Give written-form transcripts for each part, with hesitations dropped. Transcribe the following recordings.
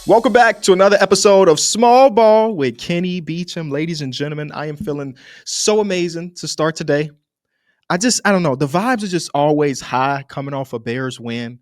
Welcome back to another episode of Small Ball with Kenny Beecham. Ladies and gentlemen, I am feeling so amazing to start today. I don't know. The vibes are just always high coming off a Bears win.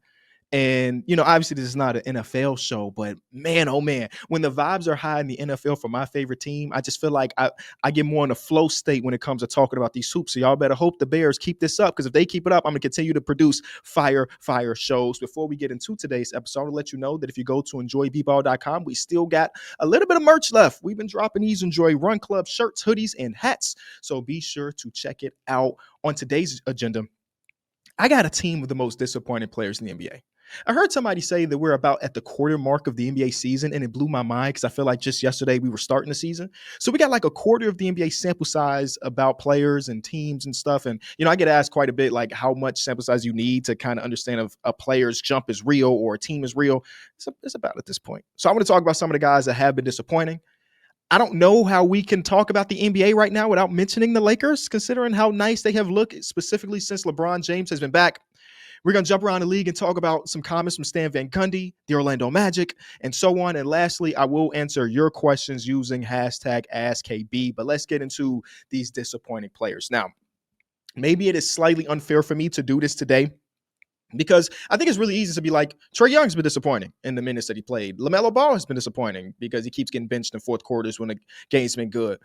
And, obviously, this is not an NFL show, but man, oh man, when the vibes are high in the NFL for my favorite team, I just feel like I get more in a flow state when it comes to talking about these hoops. So, y'all better hope the Bears keep this up because if they keep it up, I'm going to continue to produce fire shows. Before we get into today's episode, I'll let you know that if you go to enjoyball.com, we still got a little bit of merch left. We've been dropping these Enjoy Run Club shirts, hoodies, and hats. So, be sure to check it out. On today's agenda, I got a team of the most disappointed players in the NBA. I heard somebody say that we're about at the quarter mark of the NBA season, and it blew my mind because I feel like just yesterday we were starting the season. So we got like a quarter of the NBA sample size about players and teams and stuff. And, I get asked quite a bit like how much sample size you need to kind of understand if a player's jump is real or a team is real. It's about at this point. So I want to talk about some of the guys that have been disappointing. I don't know how we can talk about the NBA right now without mentioning the Lakers, considering how nice they have looked, specifically since LeBron James has been back. We're going to jump around the league and talk about some comments from Stan Van Gundy, the Orlando Magic, and so on. And lastly, I will answer your questions using hashtag AskKB. But let's get into these disappointing players. Now, maybe it is slightly unfair for me to do this today because I think it's really easy to be like, Trae Young's been disappointing in the minutes that he played. LaMelo Ball has been disappointing because he keeps getting benched in fourth quarters when the game's been good.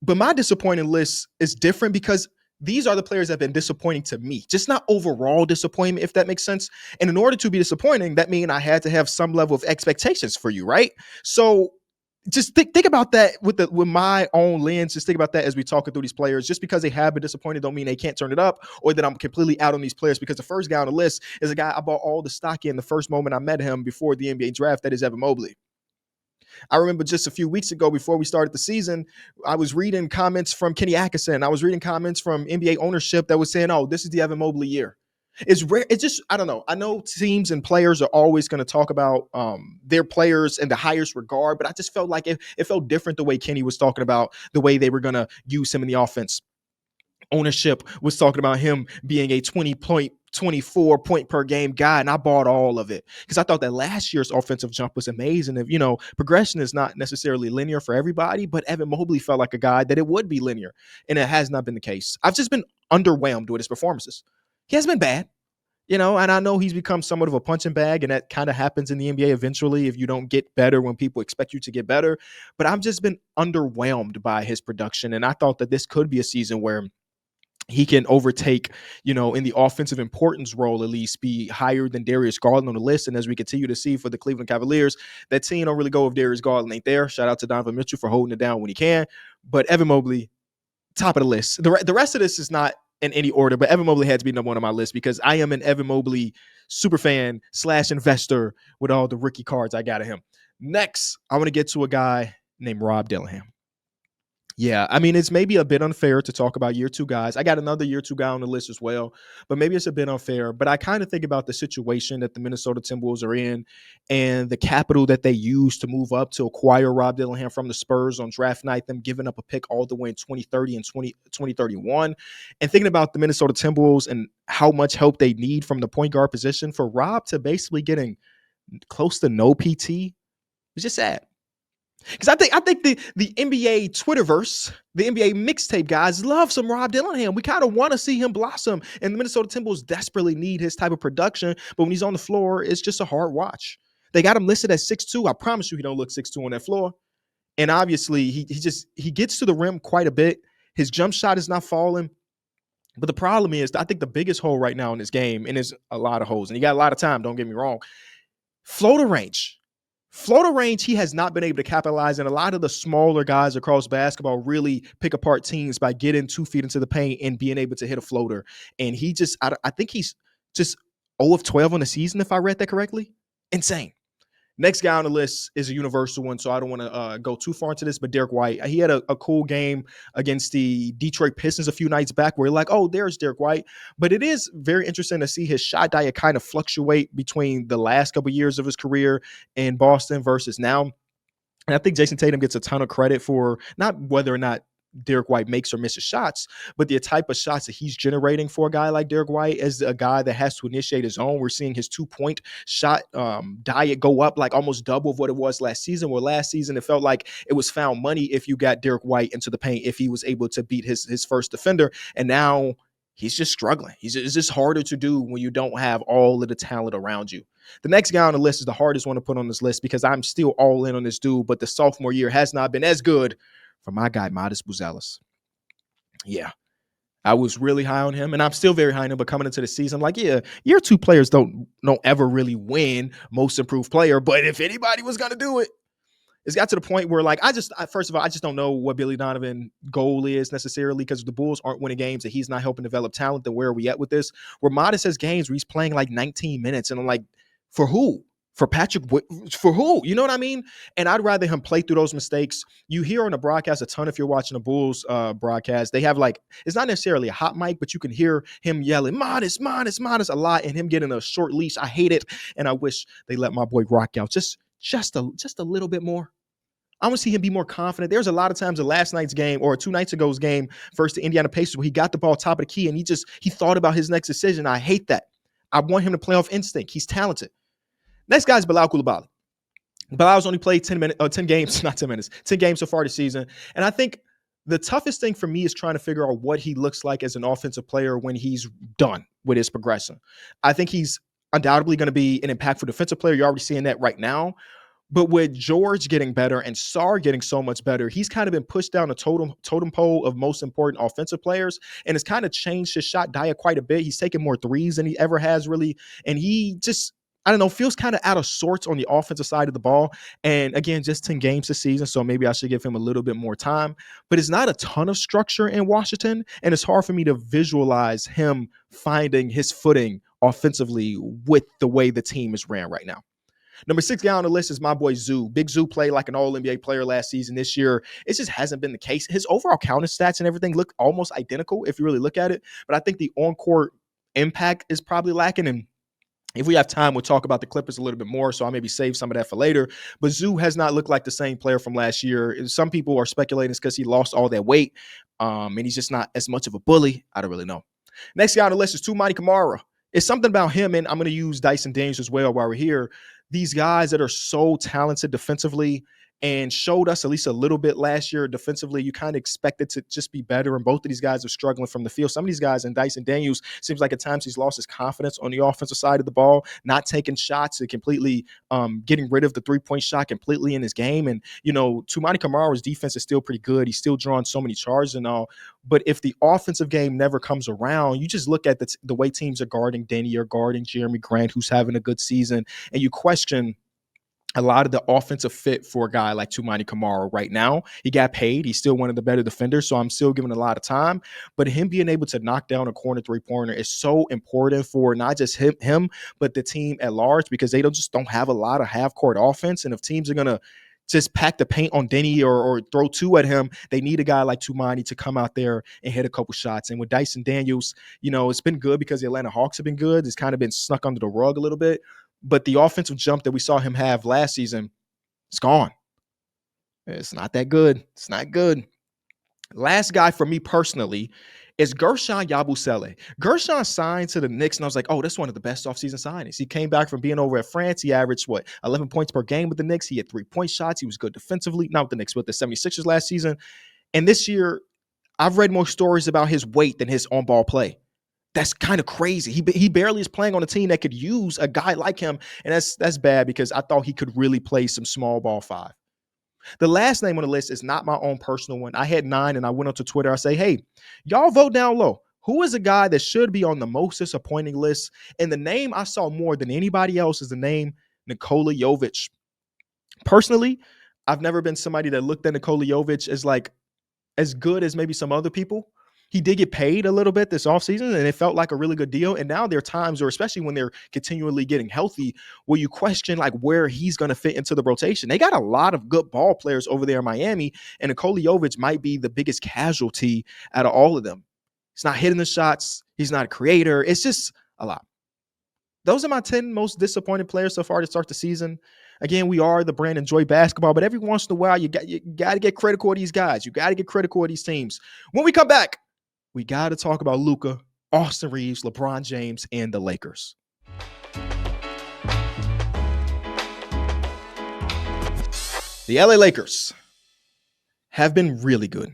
But my disappointing list is different because these are the players that have been disappointing to me, just not overall disappointment, if that makes sense. And in order to be disappointing, that means I had to have some level of expectations for you, right? So just think about that with my own lens. Just think about that as we talking through these players. Just because they have been disappointed don't mean they can't turn it up or that I'm completely out on these players, because the first guy on the list is a guy I bought all the stock in the first moment I met him before the NBA draft. That is Evan Mobley. I remember just a few weeks ago before we started the season, I was reading comments from Kenny Atkinson. I was reading comments from NBA ownership that was saying, oh, this is the Evan Mobley year. It's rare. It's just, I don't know. I know teams and players are always going to talk about their players in the highest regard, but I just felt like it felt different the way Kenny was talking about the way they were going to use him in the offense. Ownership was talking about him being a 24 point per game guy, and I bought all of it because I thought that last year's offensive jump was amazing. If progression is not necessarily linear for everybody, but Evan Mobley felt like a guy that it would be linear, and it has not been the case. I've just been underwhelmed with his performances. He hasn't been bad, and I know he's become somewhat of a punching bag, and that kind of happens in the NBA eventually if you don't get better when people expect you to get better. But I've just been underwhelmed by his production, and I thought that this could be a season where he can overtake, in the offensive importance role, at least be higher than Darius Garland on the list. And as we continue to see for the Cleveland Cavaliers, that team don't really go if Darius Garland ain't there. Shout out to Donovan Mitchell for holding it down when he can. But Evan Mobley, top of the list. The rest of this is not in any order, but Evan Mobley had to be number one on my list because I am an Evan Mobley super fan / investor with all the rookie cards I got of him. Next, I want to get to a guy named Rob Dillingham. Yeah, I mean, it's maybe a bit unfair to talk about year two guys. I got another year two guy on the list as well, but maybe it's a bit unfair. But I kind of think about the situation that the Minnesota Timberwolves are in and the capital that they used to move up to acquire Rob Dillingham from the Spurs on draft night, them giving up a pick all the way in 2030 and 2031. And thinking about the Minnesota Timberwolves and how much help they need from the point guard position, for Rob to basically getting close to no PT, it's just sad. Because I think the NBA Twitterverse, the NBA mixtape guys love some Rob Dillingham. We kind of want to see him blossom, and the Minnesota Timberwolves desperately need his type of production. But when he's on the floor, it's just a hard watch. They got him listed at 6'2". I promise you, he don't look 6'2" on that floor. And obviously, he gets to the rim quite a bit. His jump shot is not falling. But the problem is, I think the biggest hole right now in this game, and there's a lot of holes, and he got a lot of time. Don't get me wrong. Floater range. Floater range, he has not been able to capitalize, and a lot of the smaller guys across basketball really pick apart teams by getting 2 feet into the paint and being able to hit a floater. And I think he's just 0 of 12 on the season, if I read that correctly. Insane. Next guy on the list is a universal one, so I don't want to go too far into this, but Derek White. He had a cool game against the Detroit Pistons a few nights back where you're like, oh, there's Derek White. But it is very interesting to see his shot diet kind of fluctuate between the last couple of years of his career in Boston versus now. And I think Jason Tatum gets a ton of credit for not whether or not Derek White makes or misses shots, but the type of shots that he's generating for a guy like Derek White as a guy that has to initiate his own. We're seeing his 2 point shot diet go up like almost double of what it was last season. Where last season it felt like it was found money if you got Derek White into the paint, if he was able to beat his first defender, and now he's just struggling. It's just harder to do when you don't have all of the talent around you. The next guy on the list is the hardest one to put on this list because I'm still all in on this dude, but the sophomore year has not been as good for my guy, Modest Buzelis. Yeah, I was really high on him, and I'm still very high on him. But coming into the season, I'm like, yeah, year two players don't ever really win most improved player. But if anybody was gonna do it, it's got to the point where, like, first of all, I just don't know what Billy Donovan goal is necessarily because the Bulls aren't winning games and he's not helping develop talent. Then where are we at with this? Where Modest has games where he's playing like 19 minutes, and I'm like, for who? For Patrick, for who? You know what I mean? And I'd rather him play through those mistakes. You hear on the broadcast a ton if you're watching the Bulls broadcast. They have like, it's not necessarily a hot mic, but you can hear him yelling, Modest, Modest, Modest a lot, and him getting a short leash. I hate it. And I wish they let my boy rock out just a little bit more. I want to see him be more confident. There's a lot of times in last night's game or 2 nights ago's game versus the Indiana Pacers where he got the ball top of the key and he thought about his next decision. I hate that. I want him to play off instinct. He's talented. Next guy is Bilal Coulibaly. Bilal's only played 10 games, not 10 minutes, 10 games so far this season. And I think the toughest thing for me is trying to figure out what he looks like as an offensive player when he's done with his progression. I think he's undoubtedly going to be an impactful defensive player. You're already seeing that right now. But with George getting better and Sarr getting so much better, he's kind of been pushed down the totem pole of most important offensive players, and it's kind of changed his shot diet quite a bit. He's taken more threes than he ever has really, and he just, I don't know, feels kind of out of sorts on the offensive side of the ball. And again, just 10 games this season, so maybe I should give him a little bit more time. But it's not a ton of structure in Washington, and it's hard for me to visualize him finding his footing offensively with the way the team is ran right now. Number 6 guy on the list is my boy Zoo. Big Zoo played like an All-NBA player last season. This year, it just hasn't been the case. His overall counting stats and everything look almost identical if you really look at it. But I think the on-court impact is probably lacking. And if we have time, we'll talk about the Clippers a little bit more, so I'll maybe save some of that for later. But Zoo has not looked like the same player from last year. Some people are speculating it's because he lost all that weight, and he's just not as much of a bully. I don't really know. Next guy on the list is Toumani Camara. It's something about him, and I'm going to use Dyson Daniels as well while we're here. These guys that are so talented defensively and showed us at least a little bit last year defensively, you kind of expect it to just be better. And both of these guys are struggling from the field. Some of these guys, and Dyson Daniels, seems like at times he's lost his confidence on the offensive side of the ball, not taking shots and completely getting rid of the three-point shot completely in his game. And, you know, Toumani Camara's defense is still pretty good. He's still drawing so many charges and all. But if the offensive game never comes around, you just look at the way teams are guarding Denny or guarding Jeremy Grant, who's having a good season, and you question a lot of the offensive fit for a guy like Toumani Camara right now. He got paid. He's still one of the better defenders, so I'm still giving a lot of time. But him being able to knock down a corner three-pointer is so important for not just him, but the team at large, because they don't have a lot of half-court offense. And if teams are going to just pack the paint on Denny or throw two at him, they need a guy like Toumani to come out there and hit a couple shots. And with Dyson Daniels, you know, it's been good because the Atlanta Hawks have been good. It's kind of been snuck under the rug a little bit. But the offensive jump that we saw him have last season, it's gone. It's not that good. It's not good. Last guy for me personally is Gershon Yabusele. Gershon signed to the Knicks, and I was like, oh, that's one of the best offseason signings. He came back from being over at France. He averaged, 11 points per game with the Knicks. He had 3-point shots. He was good defensively. Not with the Knicks, with the 76ers last season. And this year, I've read more stories about his weight than his on-ball play. That's kind of crazy. He barely is playing on a team that could use a guy like him, and that's bad because I thought he could really play some small ball five. The last name on the list is not my own personal one. I had 9, and I went onto Twitter. I say, hey, y'all vote down low. Who is a guy that should be on the most disappointing list? And the name I saw more than anybody else is the name Nikola Jovic. Personally, I've never been somebody that looked at Nikola Jovic as like as good as maybe some other people. He did get paid a little bit this offseason, and it felt like a really good deal. And now there are times, or especially when they're continually getting healthy, where you question like where he's going to fit into the rotation. They got a lot of good ball players over there in Miami, and Nikola Jovic might be the biggest casualty out of all of them. He's not hitting the shots. He's not a creator. It's just a lot. Those are my 10 most disappointed players so far to start the season. Again, we are the brand Enjoy Basketball, but every once in a while, you got to get critical of these guys. You got to get critical of these teams. When we come back, we got to talk about Luka, Austin Reeves, LeBron James, and the Lakers. The LA Lakers have been really good.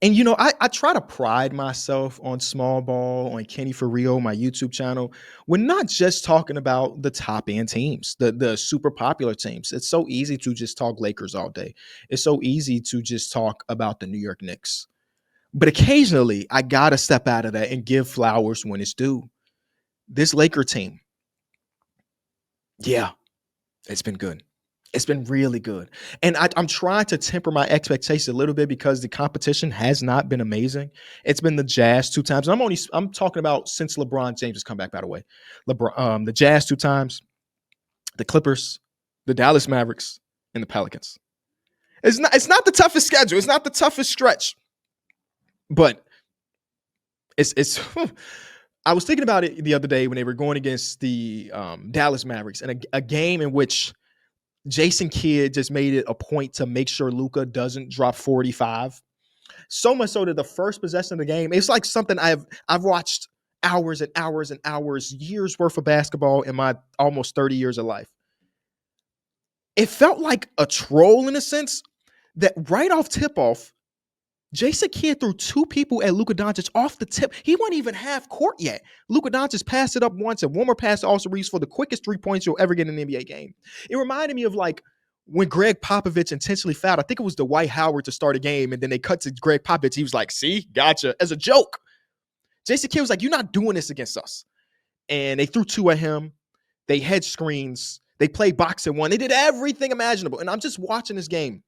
And, I try to pride myself on small ball, on Kenny For Real, my YouTube channel. We're not just talking about the top end teams, the super popular teams. It's so easy to just talk Lakers all day. It's so easy to just talk about the New York Knicks. But occasionally, I got to step out of that and give flowers when it's due. This Laker team, yeah, it's been good. It's been really good. And I'm trying to temper my expectations a little bit because the competition has not been amazing. It's been the Jazz 2 times. I'm talking about since LeBron James has come back, by the way. The Jazz 2 times, the Clippers, the Dallas Mavericks, and the Pelicans. It's not the toughest schedule. It's not the toughest stretch. But it's I was thinking about it the other day when they were going against the Dallas Mavericks, and a game in which Jason Kidd just made it a point to make sure Luka doesn't drop 45. So much so that the first possession of the game, it's like something I've watched hours and hours and hours, years worth of basketball in my almost 30 years of life. It felt like a troll in a sense that right off tip-off, Jason Kidd threw 2 people at Luka Doncic off the tip. He wasn't even half court yet. Luka Doncic passed it up once, and one more pass to Austin Reeves for the quickest 3 points you'll ever get in an NBA game. It reminded me of like when Greg Popovich intentionally fouled. I think it was Dwight Howard to start a game, and then they cut to Greg Popovich. He was like, "See, gotcha," as a joke. Jason Kidd was like, "You're not doing this against us." And they threw 2 at him. They hedged screens. They played box and one. They did everything imaginable. And I'm just watching this game,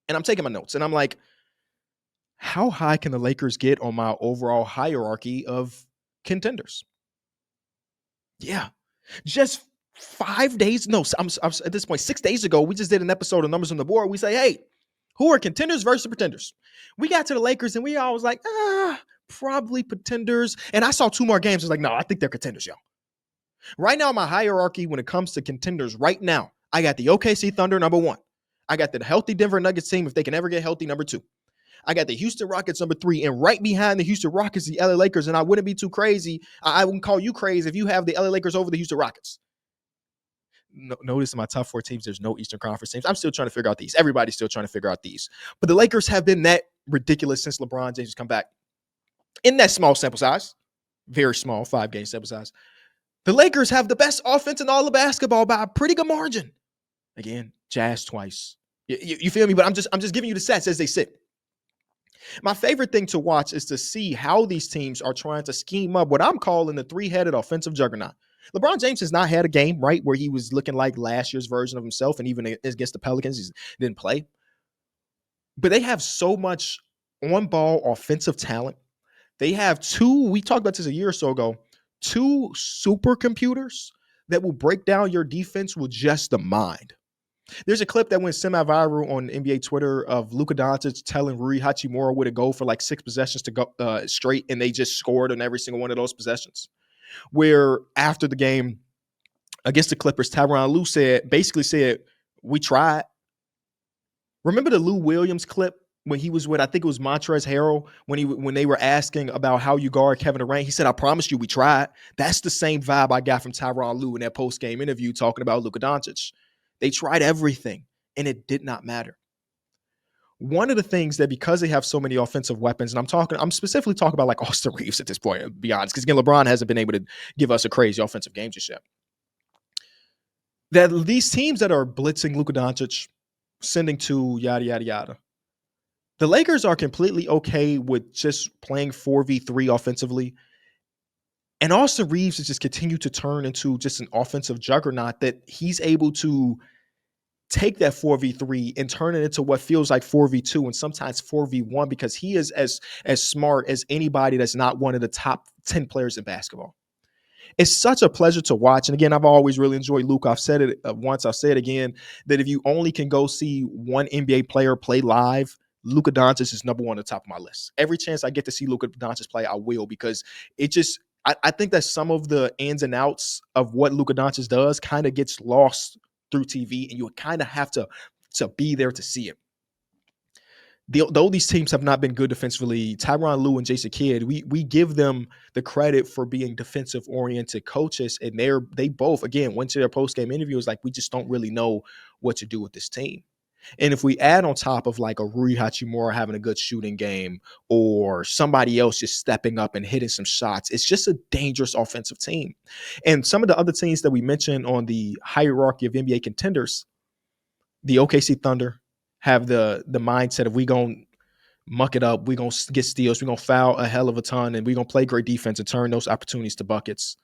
and I'm taking my notes, and I'm like, how high can the Lakers get on my overall hierarchy of contenders? Yeah. Just 5 days. No, I'm at this point, 6 days ago, we just did an episode of Numbers on the Board. We say, hey, who are contenders versus pretenders? We got to the Lakers and we all was like, probably pretenders. And I saw 2 more games. I was like, no, I think they're contenders, y'all. Right now, my hierarchy when it comes to contenders right now, I got the OKC Thunder, number 1. I got the healthy Denver Nuggets team, if they can ever get healthy, number 2. I got the Houston Rockets, number 3, and right behind the Houston Rockets, the LA Lakers. And I wouldn't be too crazy. I wouldn't call you crazy if you have the LA Lakers over the Houston Rockets. Notice in my top 4 teams, there's no Eastern Conference teams. I'm still trying to figure out these. Everybody's still trying to figure out these. But the Lakers have been that ridiculous since LeBron James has come back. In that small sample size, very small, 5-game sample size, the Lakers have the best offense in all of basketball by a pretty good margin. Again, Jazz twice. You feel me? But I'm just giving you the stats as they sit. My favorite thing to watch is to see how these teams are trying to scheme up what I'm calling the 3-headed offensive juggernaut. LeBron James has not had a game, right, where he was looking like last year's version of himself, and even against the Pelicans, he didn't play. But they have so much on-ball offensive talent. They have 2, we talked about this a year or so ago, 2 supercomputers that will break down your defense with just the mind. There's a clip that went semi-viral on NBA Twitter of Luka Doncic telling Rui Hachimura where to go for like 6 possessions to go straight, and they just scored on every single one of those possessions. Where after the game against the Clippers, Tyronn Lue basically said, we tried. Remember the Lou Williams clip when he was with, I think it was Montrezl Harrell, when they were asking about how you guard Kevin Durant? He said, I promise you we tried. That's the same vibe I got from Tyronn Lue in that post-game interview talking about Luka Doncic. They tried everything, and it did not matter. One of the things that, because they have so many offensive weapons, and I'm specifically talking about like Austin Reeves at this point, to be honest, because again, LeBron hasn't been able to give us a crazy offensive game just yet. That these teams that are blitzing Luka Doncic, sending to yada, yada, yada, the Lakers are completely okay with just playing 4v3 offensively. And Austin Reeves has just continued to turn into just an offensive juggernaut that he's able to take that 4v3 and turn it into what feels like 4v2 and sometimes 4v1, because he is as smart as anybody that's not one of the top 10 players in basketball. It's such a pleasure to watch. And again, I've always really enjoyed Luke. I've said it once, I'll say it again, that if you only can go see one NBA player play live, Luka Doncic is number 1 on the top of my list. Every chance I get to see Luka Doncic play, I will, because it just, I think that some of the ins and outs of what Luka Doncic does kind of gets lost through TV, and you kind of have to be there to see it. Though these teams have not been good defensively, Tyronn Lue and Jason Kidd, we give them the credit for being defensive oriented coaches, and they both again went to their post game interviews like we just don't really know what to do with this team. And if we add on top of like a Rui Hachimura having a good shooting game or somebody else just stepping up and hitting some shots, it's just a dangerous offensive team. And some of the other teams that we mentioned on the hierarchy of NBA contenders, the OKC Thunder have the mindset of we gonna muck it up, we gonna get steals, we gonna foul a hell of a ton, and we gonna play great defense and turn those opportunities to buckets.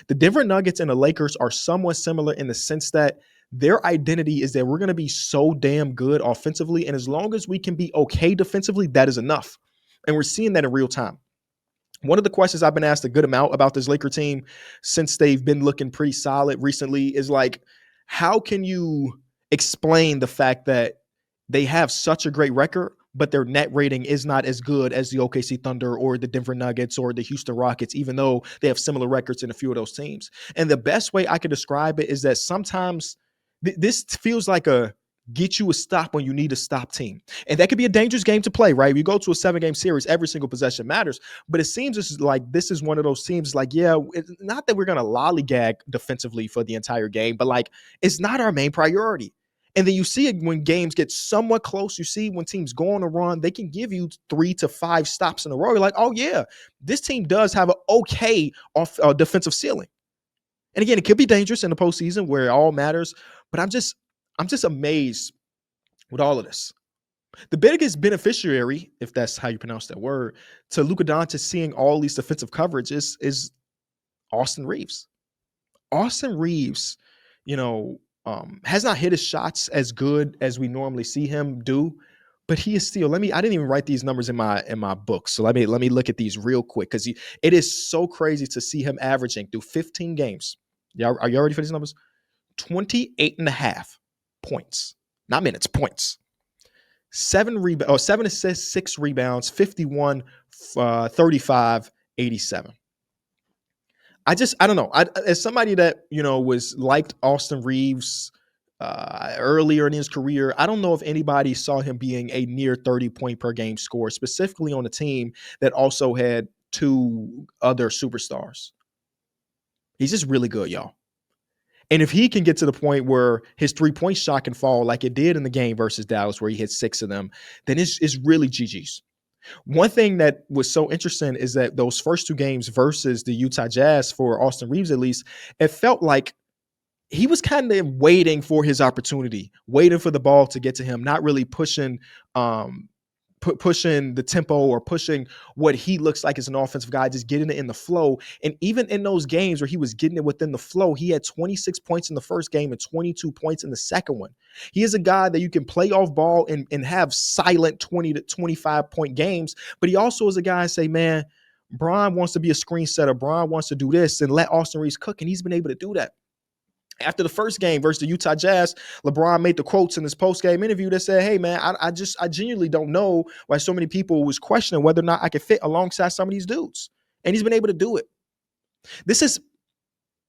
The Denver Nuggets and the Lakers are somewhat similar in the sense that their identity is that we're going to be so damn good offensively, and as long as we can be okay defensively, that is enough. And we're seeing that in real time. One of the questions I've been asked a good amount about this Laker team since they've been looking pretty solid recently is like, how can you explain the fact that they have such a great record, but their net rating is not as good as the OKC Thunder or the Denver Nuggets or the Houston Rockets, even though they have similar records in a few of those teams? And the best way I could describe it is that sometimes this feels like a get you a stop when you need a stop team. And that could be a dangerous game to play, right? You go to a 7-game series, every single possession matters. But it seems this is one of those teams like, yeah, it's not that we're going to lollygag defensively for the entire game, but like it's not our main priority. And then you see it when games get somewhat close. You see when teams go on a run, they can give you 3 to 5 stops in a row. You're like, oh yeah, this team does have an okay defensive ceiling. And again, it could be dangerous in the postseason where it all matters. But I'm just amazed with all of this. The biggest beneficiary, if that's how you pronounce that word, to Luka Doncic seeing all these defensive coverage is Austin Reeves. Austin Reeves, has not hit his shots as good as we normally see him do, but he is still. I didn't even write these numbers in my book, so let me look at these real quick because it is so crazy to see him averaging through 15 games. Yeah, are you ready for these numbers? 28 and a half points, not minutes, points. 7 assists, 6 rebounds, 51, 35, 87. I don't know. As somebody that, was liked Austin Reeves earlier in his career, I don't know if anybody saw him being a near 30-point per game scorer, specifically on a team that also had 2 other superstars. He's just really good, y'all. And if he can get to the point where his 3-point shot can fall like it did in the game versus Dallas, where he hit 6 of them, then it's really GG's. One thing that was so interesting is that those first 2 games versus the Utah Jazz, for Austin Reeves at least, it felt like he was kind of waiting for his opportunity, waiting for the ball to get to him, not really pushing pushing the tempo or pushing what he looks like as an offensive guy, just getting it in the flow. And even in those games where he was getting it within the flow, he had 26 points in the first game and 22 points in the second one. He is a guy that you can play off ball and have silent 20 to 25 point games, but he also is a guy say, man, Bron wants to be a screen setter. Bron wants to do this and let Austin Reeves cook, and he's been able to do that. After the first game versus the Utah Jazz, LeBron made the quotes in his post-game interview that said, hey, man, I genuinely don't know why so many people was questioning whether or not I could fit alongside some of these dudes. And he's been able to do it. This is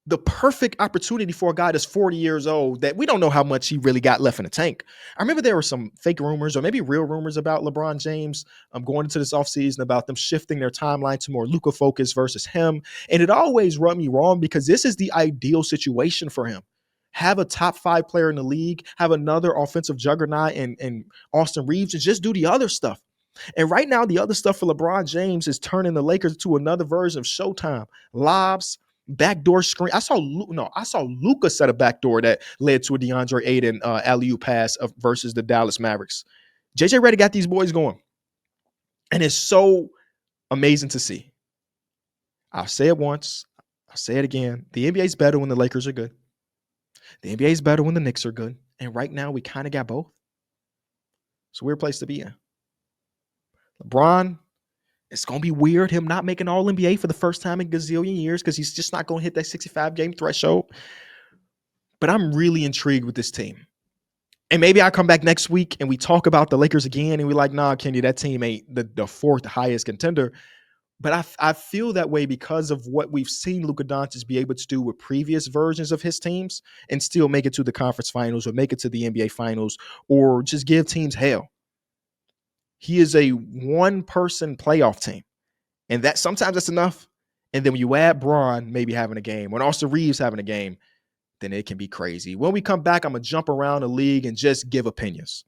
the perfect opportunity for a guy that's 40 years old that we don't know how much he really got left in the tank. I remember there were some fake rumors or maybe real rumors about LeBron James going into this offseason about them shifting their timeline to more Luka focus versus him. And it always rubbed me wrong because this is the ideal situation for him. Have a top 5 player in the league, have another offensive juggernaut and Austin Reeves, and just do the other stuff. And right now, the other stuff for LeBron James is turning the Lakers to another version of Showtime. Lobs, backdoor screen. I saw Luka set a backdoor that led to a DeAndre Ayton alley-oop pass versus the Dallas Mavericks. JJ Redick got these boys going. And it's so amazing to see. I'll say it once. I'll say it again. The NBA is better when the Lakers are good. The NBA is better when the Knicks are good. And right now, we kind of got both. It's a weird place to be in. LeBron, it's going to be weird him not making All-NBA for the first time in a gazillion years because he's just not going to hit that 65-game threshold. But I'm really intrigued with this team. And maybe I come back next week and we talk about the Lakers again and we're like, nah, Kenny, that team ain't the 4th highest contender. But I feel that way because of what we've seen Luka Doncic be able to do with previous versions of his teams and still make it to the conference finals or make it to the NBA finals or just give teams hell. He is a one person playoff team. And that sometimes that's enough. And then when you add Braun maybe having a game, when Austin Reeves having a game, then it can be crazy. When we come back, I'm going to jump around the league and just give opinions.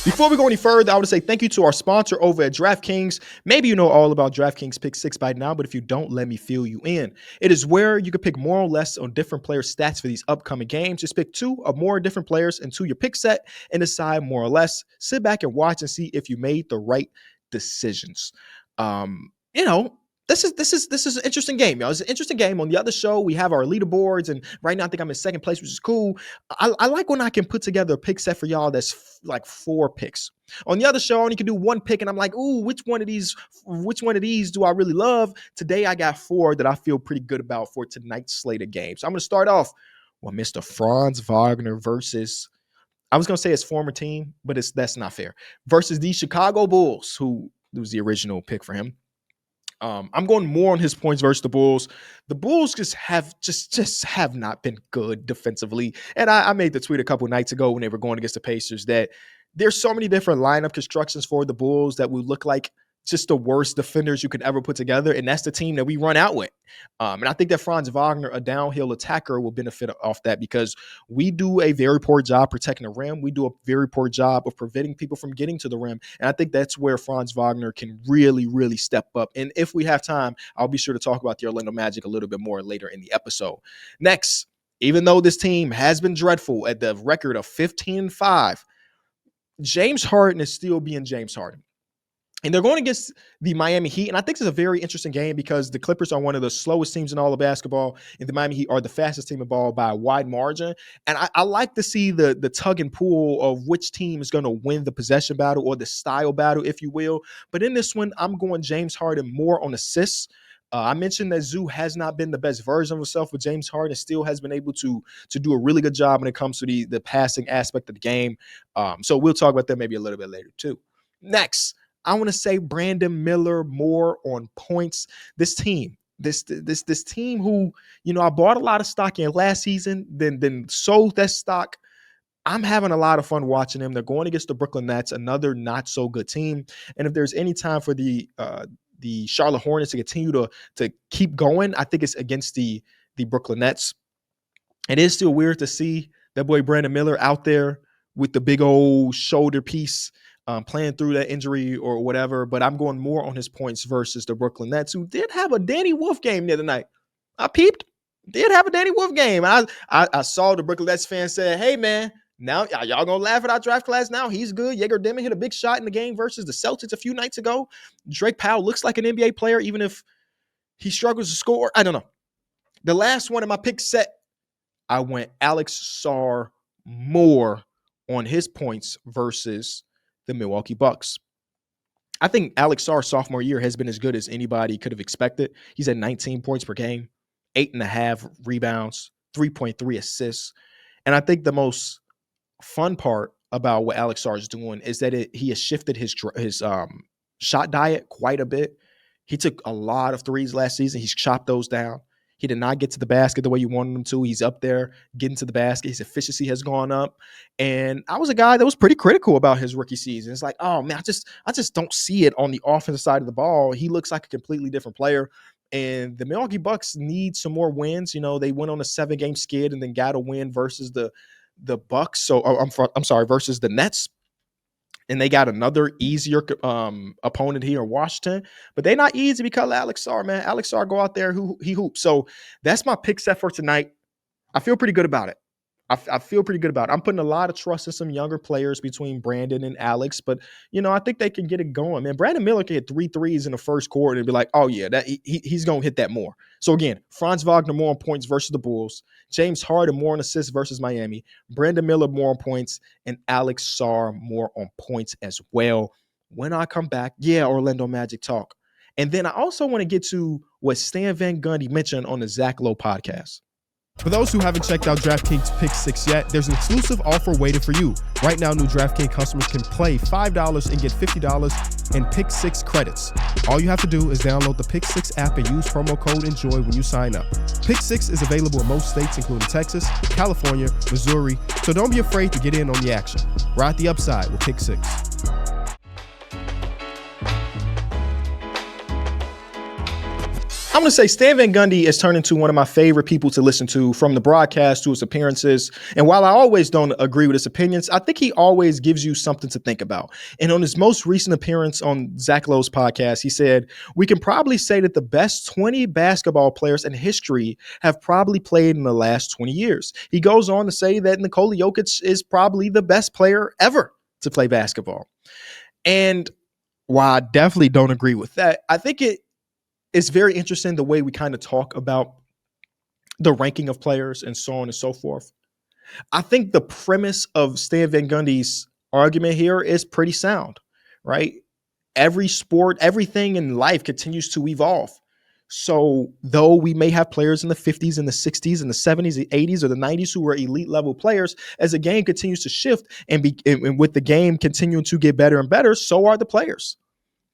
Before we go any further, I want to say thank you to our sponsor over at DraftKings. Maybe you know all about DraftKings Pick 6 by now, but if you don't, let me fill you in. It is where you can pick more or less on different players' stats for these upcoming games. Just pick two or more different players into your pick set and decide more or less. Sit back and watch and see if you made the right decisions. You know, this is an interesting game, y'all. It's an interesting game. On the other show, we have our leaderboards, and right now I think I'm in second place, which is cool. I like when I can put together a pick set for y'all that's like 4 picks. On the other show, I only can do 1 pick, and I'm like, ooh, which one of these do I really love? Today, I got 4 that I feel pretty good about for tonight's slate of games. So I'm going to start off with Mr. Franz Wagner versus, I was going to say his former team, but that's not fair, versus the Chicago Bulls, who was the original pick for him. I'm going more on his points versus the Bulls. The Bulls just have not been good defensively. And I made the tweet a couple nights ago when they were going against the Pacers that there's so many different lineup constructions for the Bulls that would look like just the worst defenders you could ever put together. And that's the team that we run out with. And I think that Franz Wagner, a downhill attacker, will benefit off that because we do a very poor job protecting the rim. We do a very poor job of preventing people from getting to the rim. And I think that's where Franz Wagner can really, really step up. And if we have time, I'll be sure to talk about the Orlando Magic a little bit more later in the episode. Next, even though this team has been dreadful at the record of 15-5, James Harden is still being James Harden. And they're going against the Miami Heat. And I think this is a very interesting game because the Clippers are one of the slowest teams in all of basketball, and the Miami Heat are the fastest team in ball by a wide margin. And I like to see the tug and pull of which team is going to win the possession battle or the style battle, if you will. But in this one, I'm going James Harden more on assists. I mentioned that Zoo has not been the best version of himself, but James Harden still has been able to do a really good job when it comes to the passing aspect of the game. So we'll talk about that maybe a little bit later too. Next, I want to say Brandon Miller more on points. This team, this team who, I bought a lot of stock in last season, then sold that stock. I'm having a lot of fun watching them. They're going against the Brooklyn Nets, another not so good team. And if there's any time for the Charlotte Hornets to continue to keep going, I think it's against the Brooklyn Nets. It is still weird to see that boy Brandon Miller out there with the big old shoulder piece, playing through that injury or whatever. But I'm going more on his points versus the Brooklyn Nets, who did have a Danny Wolf game the other night. I peeped, did have a Danny Wolf game. I saw the Brooklyn Nets fans say, hey, man, now y'all going to laugh at our draft class now? He's good. Jaeger Demon hit a big shot in the game versus the Celtics a few nights ago. Drake Powell looks like an NBA player, even if he struggles to score. I don't know. The last one in my pick set, I went Alex Sarr more on his points versus the Milwaukee Bucks. I think Alex Sarr's sophomore year has been as good as anybody could have expected. He's at 19 points per game, 8.5 rebounds, 3.3 assists. And I think the most fun part about what Alex Sarr is doing is that he has shifted his shot diet quite a bit. He took a lot of threes last season. He's chopped those down. He did not get to the basket the way you wanted him to. He's up there getting to the basket. His efficiency has gone up. And I was a guy that was pretty critical about his rookie season. It's like, oh man, I just don't see it on the offensive side of the ball. He looks like a completely different player. And the Milwaukee Bucks need some more wins. They went on a 7-game skid and then got a win versus the Bucks. So I'm sorry, versus the Nets. And they got another easier opponent here in Washington. But they're not easy because of Alex Sarr, man. Alex Sarr go out there, he hoops. So that's my pick set for tonight. I feel pretty good about it. I feel pretty good about it. I'm putting a lot of trust in some younger players between Brandon and Alex. But, I think they can get it going, man. Brandon Miller can hit 3 threes in the first quarter and be like, oh, yeah, that he's going to hit that more. So, again, Franz Wagner more on points versus the Bulls. James Harden more on assists versus Miami. Brandon Miller more on points. And Alex Sarr more on points as well. When I come back, Orlando Magic talk. And then I also want to get to what Stan Van Gundy mentioned on the Zach Lowe podcast. For those who haven't checked out DraftKings Pick 6 yet, there's an exclusive offer waiting for you. Right now, new DraftKings customers can play $5 and get $50 in Pick 6 credits. All you have to do is download the Pick 6 app and use promo code ENJOY when you sign up. Pick 6 is available in most states, including Texas, California, Missouri, so don't be afraid to get in on the action. Ride the upside with Pick 6. I'm going to say Stan Van Gundy is turning into one of my favorite people to listen to, from the broadcast to his appearances. And while I always don't agree with his opinions, I think he always gives you something to think about. And on his most recent appearance on Zach Lowe's podcast, he said, "We can probably say that the best 20 basketball players in history have probably played in the last 20 years. He goes on to say that Nikola Jokic is probably the best player ever to play basketball. And while I definitely don't agree with that, I think it's very interesting the way we kind of talk about the ranking of players and so on and so forth. I think the premise of Stan Van Gundy's argument here is pretty sound, right? Every sport, everything in life continues to evolve. So though we may have players in the 50s and the 60s and the 70s, the 80s, or the 90s who are elite level players, as the game continues to shift and with the game continuing to get better and better, so are the players.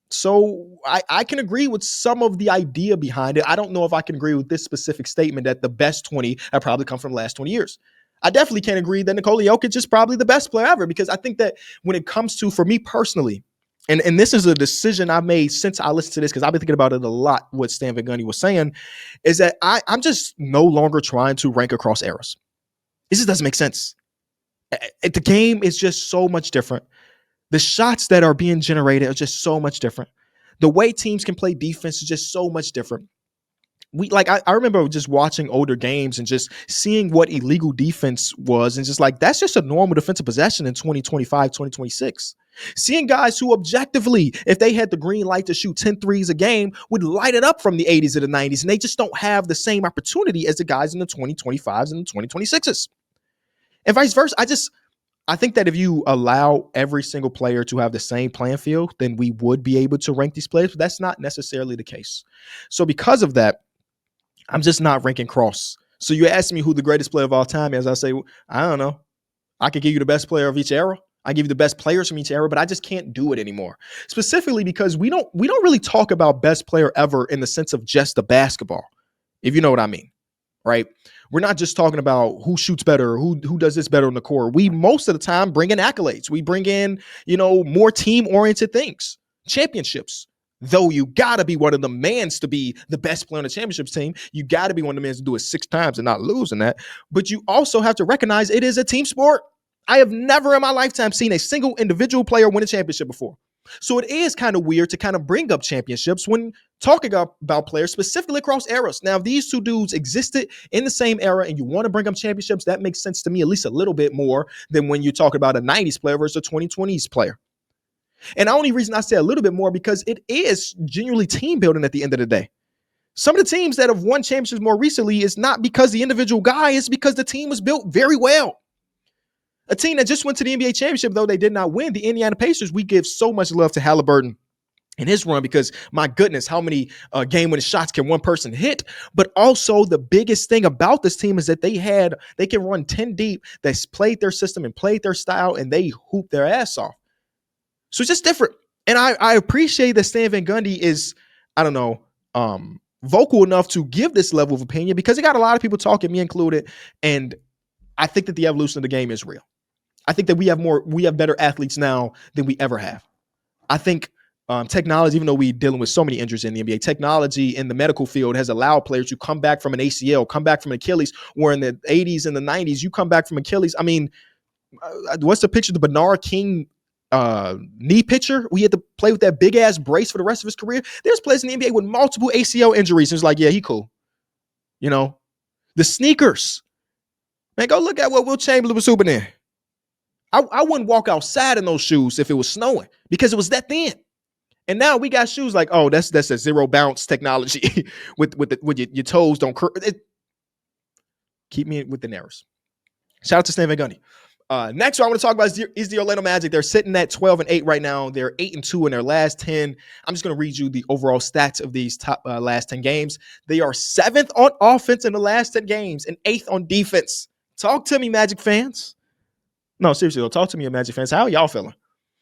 So I can agree with some of the idea behind it. I don't know if I can agree with this specific statement that the best 20 have probably come from the last 20 years. I definitely can't agree that Nikola Jokic is probably the best player ever, because I think that when it comes to, for me personally, and this is a decision I've made since I listened to this, because I've been thinking about it a lot, what Stan Van Gundy was saying, is that I'm just no longer trying to rank across eras. It just doesn't make sense. The game is just so much different. The shots that are being generated are just so much different. The way teams can play defense is just so much different. I remember just watching older games and just seeing what illegal defense was, and just like, that's just a normal defensive possession in 2025, 2026. Seeing guys who objectively, if they had the green light to shoot 10 threes a game, would light it up from the 80s to the 90s, and they just don't have the same opportunity as the guys in the 2025s and the 2026s. And vice versa. I think that if you allow every single player to have the same playing field, then we would be able to rank these players, but that's not necessarily the case. So because of that, I'm just not ranking cross. So you ask me who the greatest player of all time is, I say, I don't know. I could give you the best player of each era. I give you the best players from each era, but I just can't do it anymore. Specifically because we don't really talk about best player ever in the sense of just the basketball, if you know what I mean, right? We're not just talking about who shoots better, who does this better on the court. We most of the time bring in accolades. We bring in, more team-oriented things, championships. Though you got to be one of the mans to be the best player on the championships team. You got to be one of the mans to do it 6 times and not losing that. But you also have to recognize it is a team sport. I have never in my lifetime seen a single individual player win a championship before. So it is kind of weird to kind of bring up championships when talking about players specifically across eras. Now, if these two dudes existed in the same era and you want to bring up championships, that makes sense to me at least a little bit more than when you talk about a 90s player versus a 2020s player. And the only reason I say a little bit more, because it is genuinely team building at the end of the day. Some of the teams that have won championships more recently is not because the individual guy, it's because the team was built very well. A team that just went to the NBA championship, though they did not win, the Indiana Pacers, we give so much love to Halliburton in his run, because my goodness, how many game-winning shots can one person hit? But also the biggest thing about this team is that they can run 10 deep. They played their system and played their style, and they hoop their ass off. So it's just different. And I appreciate that Stan Van Gundy is, vocal enough to give this level of opinion, because he got a lot of people talking, me included. And I think that the evolution of the game is real. I think that we have better athletes now than we ever have. I think technology, even though we're dealing with so many injuries in the NBA, technology in the medical field has allowed players to come back from an ACL, come back from Achilles, where in the 80s and the 90s, you come back from Achilles. I mean, what's the picture? The Bernard King knee pitcher? We had to play with that big ass brace for the rest of his career. There's players in the NBA with multiple ACL injuries. And it's like, yeah, he cool. The sneakers. Man, go look at what Will Chamberlain was hooping in. I wouldn't walk outside in those shoes if it was snowing, because it was that thin. And now we got shoes like, oh, that's a zero bounce technology with your toes don't curl. Keep me within errors. Shout out to Stan Van Gundy. Next, what I want to talk about is the Orlando Magic. They're sitting at 12-8 right now. They're 8-2 in their last 10. I'm just going to read you the overall stats of these top last 10 games. They are 7th on offense in the last 10 games and 8th on defense. Talk to me, Magic fans. No, seriously, though, talk to me, Magic fans. How are y'all feeling?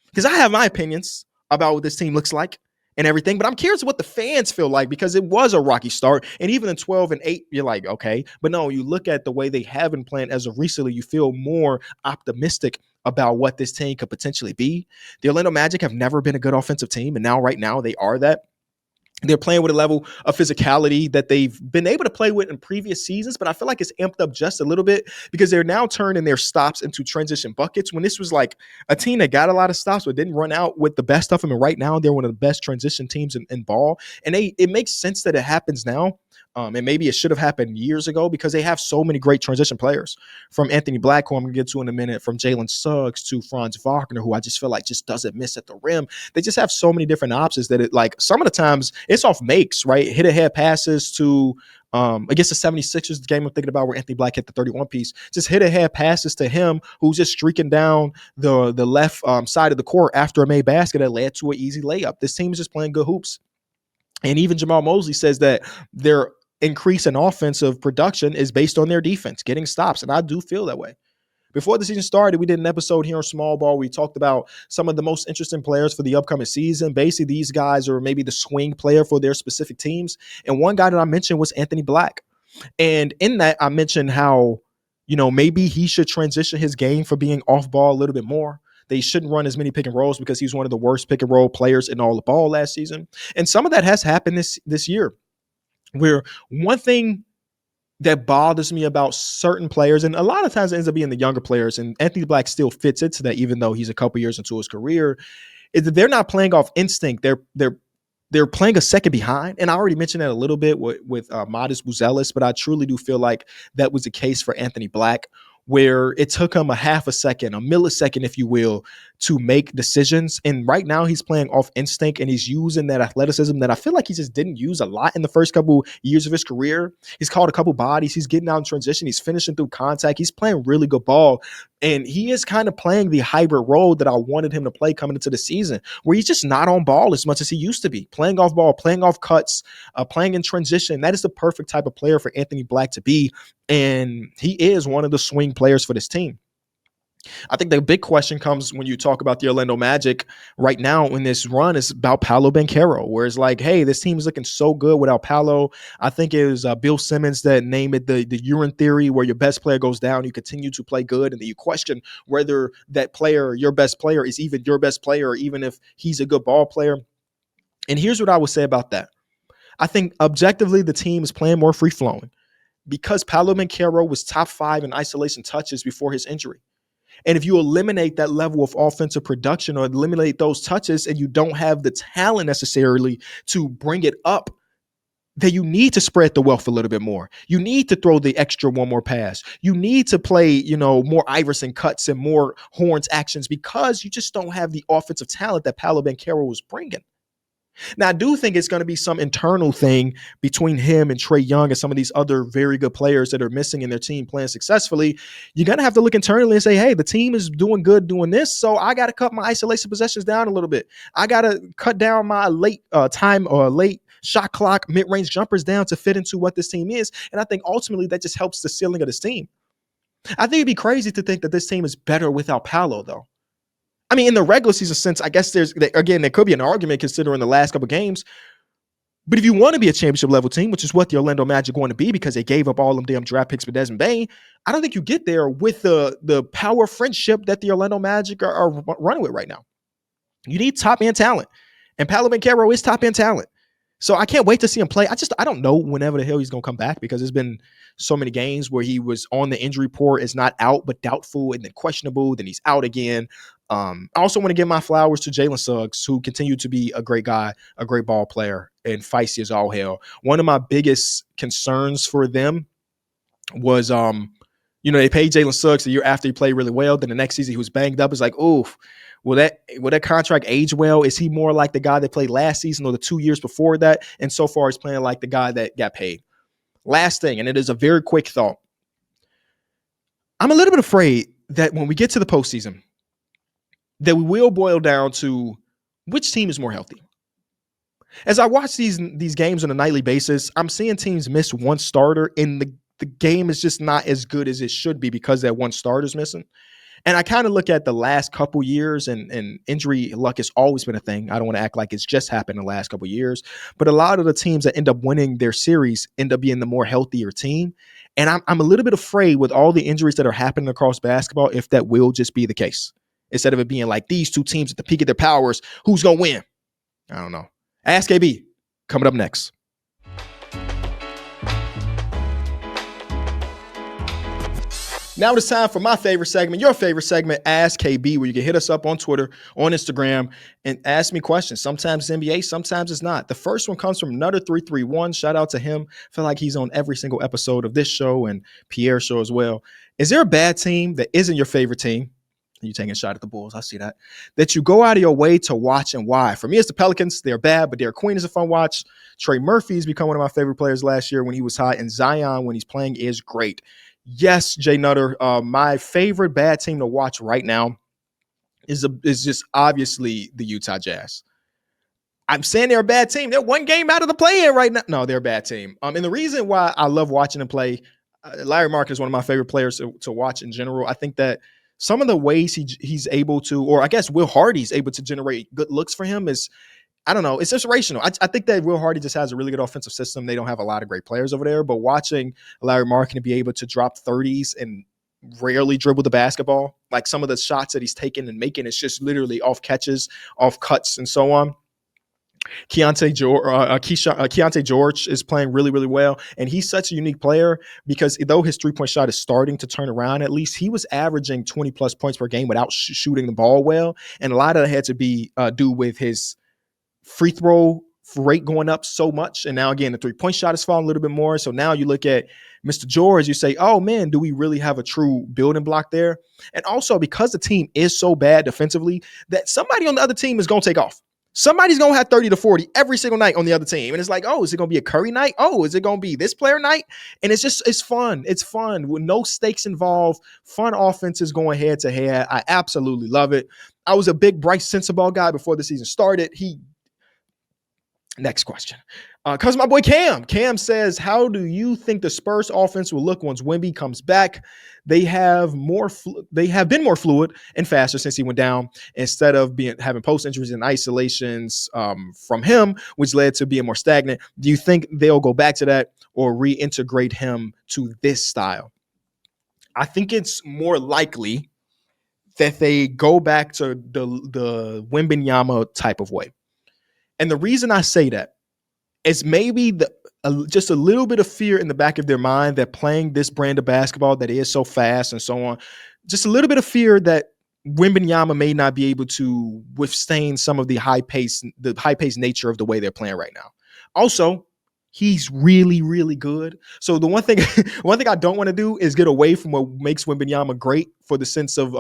Because I have my opinions about what this team looks like and everything, but I'm curious what the fans feel like because it was a rocky start. And even in 12-8, you're like, okay. But no, you look at the way they have been playing as of recently, you feel more optimistic about what this team could potentially be. The Orlando Magic have never been a good offensive team, and now right now they are that. They're playing with a level of physicality that they've been able to play with in previous seasons, but I feel like it's amped up just a little bit because they're now turning their stops into transition buckets. When this was like a team that got a lot of stops but didn't run out with the best of them, and right now they're one of the best transition teams in ball. And it makes sense that it happens now. And maybe it should have happened years ago because they have so many great transition players, from Anthony Black, who I'm going to get to in a minute, from Jalen Suggs to Franz Wagner, who I just feel like just doesn't miss at the rim. They just have so many different options that it, like, some of the times it's off makes, right? Hit ahead passes to against the 76ers, the game I'm thinking about where Anthony Black hit the 31 piece, just hit ahead passes to him, who's just streaking down the left side of the court after a made basket that led to an easy layup. This team is just playing good hoops. And even Jamal Mosley says that their increase in offensive production is based on their defense, getting stops. And I do feel that way. Before the season started, we did an episode here on Small Ball. We talked about some of the most interesting players for the upcoming season. Basically, these guys are maybe the swing player for their specific teams. And one guy that I mentioned was Anthony Black. And in that, I mentioned how, maybe he should transition his game for being off ball a little bit more. They shouldn't run as many pick and rolls because he's one of the worst pick and roll players in all the ball last season. And some of that has happened this year, where one thing that bothers me about certain players, and a lot of times it ends up being the younger players, and Anthony Black still fits into that, even though he's a couple years into his career, is that they're not playing off instinct. They're playing a second behind. And I already mentioned that a little bit with Modest Buzelis, but I truly do feel like that was the case for Anthony Black, where it took him a half a second, a millisecond, if you will, to make decisions. And right now he's playing off instinct, and he's using that athleticism that I feel like he just didn't use a lot in the first couple years of his career. He's caught a couple bodies. He's getting out in transition. He's finishing through contact. He's playing really good ball. And he is kind of playing the hybrid role that I wanted him to play coming into the season, where he's just not on ball as much as he used to be, playing off ball, playing off cuts, playing in transition. That is the perfect type of player for Anthony Black to be. And he is one of the swing players for this team. I think the big question comes when you talk about the Orlando Magic right now in this run is about Paolo Banchero, where it's like, hey, this team is looking so good without Paolo. I think it was Bill Simmons that named it the urine theory, where your best player goes down, you continue to play good, and then you question whether that player, your best player, is even your best player, or even if he's a good ball player. And here's what I would say about that. I think objectively the team is playing more free-flowing because Paolo Banchero was top 5 in isolation touches before his injury. And if you eliminate that level of offensive production or eliminate those touches, and you don't have the talent necessarily to bring it up, then you need to spread the wealth a little bit more. You need to throw the extra one more pass. You need to play, more Iverson cuts and more Horns actions, because you just don't have the offensive talent that Paolo Banchero was bringing. Now, I do think it's going to be some internal thing between him and Trae Young and some of these other very good players that are missing in their team playing successfully. You're going to have to look internally and say, hey, the team is doing good doing this, so I got to cut my isolation possessions down a little bit. I got to cut down my late shot clock mid-range jumpers down to fit into what this team is. And I think ultimately that just helps the ceiling of this team. I think it'd be crazy to think that this team is better without Paolo, though. I mean, in the regular season sense, I guess there could be an argument considering the last couple of games. But if you want to be a championship level team, which is what the Orlando Magic want to be because they gave up all them damn draft picks for Desmond Bane, I don't think you get there with the power friendship that the Orlando Magic are running with right now. You need top end talent, and Paolo Banchero is top end talent. So I can't wait to see him play. I don't know whenever the hell he's going to come back, because there's been so many games where he was on the injury report, is not out, but doubtful, and then questionable, then he's out again. I also want to give my flowers to Jalen Suggs, who continued to be a great guy, a great ball player, and feisty as all hell. One of my biggest concerns for them was, they paid Jalen Suggs the year after he played really well. Then the next season he was banged up. It's like, oof. Will that contract age well? Is he more like the guy that played last season or the 2 years before that? And so far he's playing like the guy that got paid. Last thing, and it is a very quick thought. I'm a little bit afraid that when we get to the postseason, that we will boil down to which team is more healthy. As I watch these games on a nightly basis, I'm seeing teams miss one starter, and the game is just not as good as it should be because that one starter is missing. And I kind of look at the last couple years, and injury luck has always been a thing. I don't want to act like it's just happened in the last couple years, but a lot of the teams that end up winning their series end up being the more healthier team. And I'm a little bit afraid with all the injuries that are happening across basketball if that will just be the case. Instead of it being like these two teams at the peak of their powers, who's going to win? I don't know. Ask KB coming up next. Now it's time for my favorite segment, your favorite segment, Ask KB, where you can hit us up on Twitter, on Instagram, and ask me questions. Sometimes it's NBA, sometimes it's not. The first one comes from Nutter331. Shout out to him. I feel like he's on every single episode of this show and Pierre's show as well. Is there a bad team that isn't your favorite team? You taking a shot at the Bulls. I see that. That you go out of your way to watch, and why? For me, it's the Pelicans. They're bad, but Derek Queen is a fun watch. Trey Murphy's become one of my favorite players last year when he was hot, and Zion, when he's playing, is great. Yes, Jay Nutter, my favorite bad team to watch right now is just obviously the Utah Jazz. I'm saying they're a bad team. They're one game out of the play-in right now. No, they're a bad team. And the reason why I love watching them play, Larry Mark is one of my favorite players to watch in general. I think that some of the ways he's able to, or I guess Will Hardy's able to generate good looks for him is, I don't know, it's inspirational. I think that Will Hardy just has a really good offensive system. They don't have a lot of great players over there, but watching Larry Markin be able to drop 30s and rarely dribble the basketball, like some of the shots that he's taking and making, it's just literally off catches, off cuts, and so on. Keontae George is playing really, really well. And he's such a unique player because though his three-point shot is starting to turn around, at least he was averaging 20-plus points per game without shooting the ball well. And a lot of that had to be do with his free throw rate going up so much. And now, again, the three-point shot is falling a little bit more. So now you look at Mr. George, you say, oh, man, do we really have a true building block there? And also because the team is so bad defensively that somebody on the other team is going to take off. Somebody's going to have 30 to 40 every single night on the other team. And it's like, oh, is it going to be a Curry night? Oh, is it going to be this player night? And it's fun. It's fun with no stakes involved. Fun offenses going head to head. I absolutely love it. I was a big Bryce Sensabaugh guy before the season started. Next question. Comes my boy Cam. Cam says, how do you think the Spurs offense will look once Wemby comes back? They have been more fluid and faster since he went down, instead of having post injuries and isolations from him, which led to being more stagnant. Do you think they'll go back to that or reintegrate him to this style? I think it's more likely that they go back to the Wembanyama type of way. And the reason I say that is maybe just a little bit of fear in the back of their mind that playing this brand of basketball that is so fast and so on, just a little bit of fear that Wembanyama may not be able to withstand some of the high pace nature of the way they're playing right now. Also, he's really, really good. So the one thing I don't want to do is get away from what makes Wembanyama great for the sense of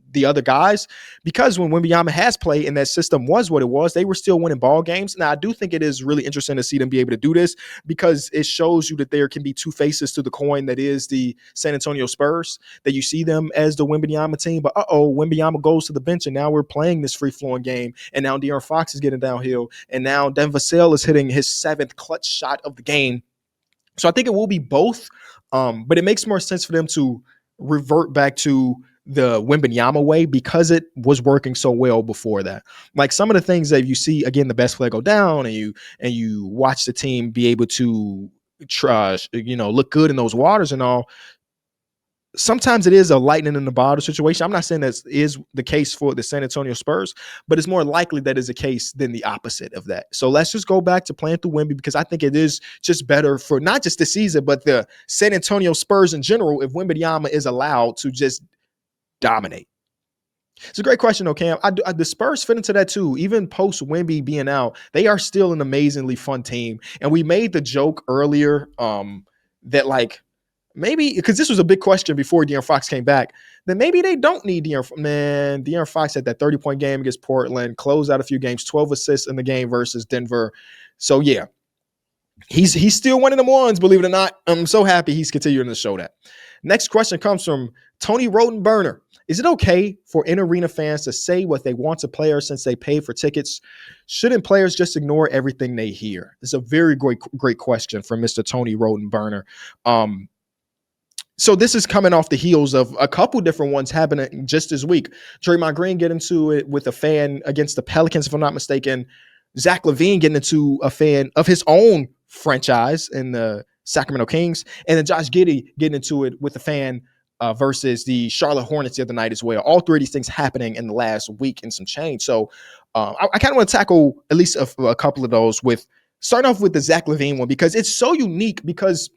the other guys, because when Wembanyama has played and that system was what it was, they were still winning ball games. Now, I do think it is really interesting to see them be able to do this because it shows you that there can be two faces to the coin that is the San Antonio Spurs, that you see them as the Wembanyama team, but Wembanyama goes to the bench and now we're playing this free-flowing game, and now De'Aaron Fox is getting downhill, and now Devin Vassell is hitting his 7th clutch shot of the game. So I think it will be both, but it makes more sense for them to revert back to the Wembanyama way because it was working so well before that. Like some of the things that you see, again, the best player go down and you watch the team be able to look good in those waters and all. Sometimes it is a lightning in the bottle situation. I'm not saying that is the case for the San Antonio Spurs, but it's more likely that is the case than the opposite of that. So let's just go back to playing through Wemby because I think it is just better for not just the season, but the San Antonio Spurs in general if Wembanyama is allowed to just dominate. It's a great question, though, Cam. The Spurs fit into that too. Even post Wemby being out, they are still an amazingly fun team. And we made the joke earlier that like, maybe because this was a big question before De'Aaron Fox came back, then maybe they don't need De'Aaron. Man, De'Aaron Fox had that 30-point game against Portland, closed out a few games, 12 assists in the game versus Denver. So yeah, he's still one of them ones, believe it or not. I'm so happy he's continuing to show that. Next question comes from Tony Rotenberner, is it okay for in-arena fans to say what they want to players since they pay for tickets? Shouldn't players just ignore everything they hear? It's a very great question from Mr. Tony Rotenberner. So this is coming off the heels of a couple different ones happening just this week. Draymond Green getting into it with a fan against the Pelicans, if I'm not mistaken. Zach LaVine getting into a fan of his own franchise in the Sacramento Kings, and then Josh Giddey getting into it with a fan versus the Charlotte Hornets the other night as well. All three of these things happening in the last week and some change. So I kind of want to tackle at least a couple of those with starting off with the Zach LaVine one, because it's so unique, because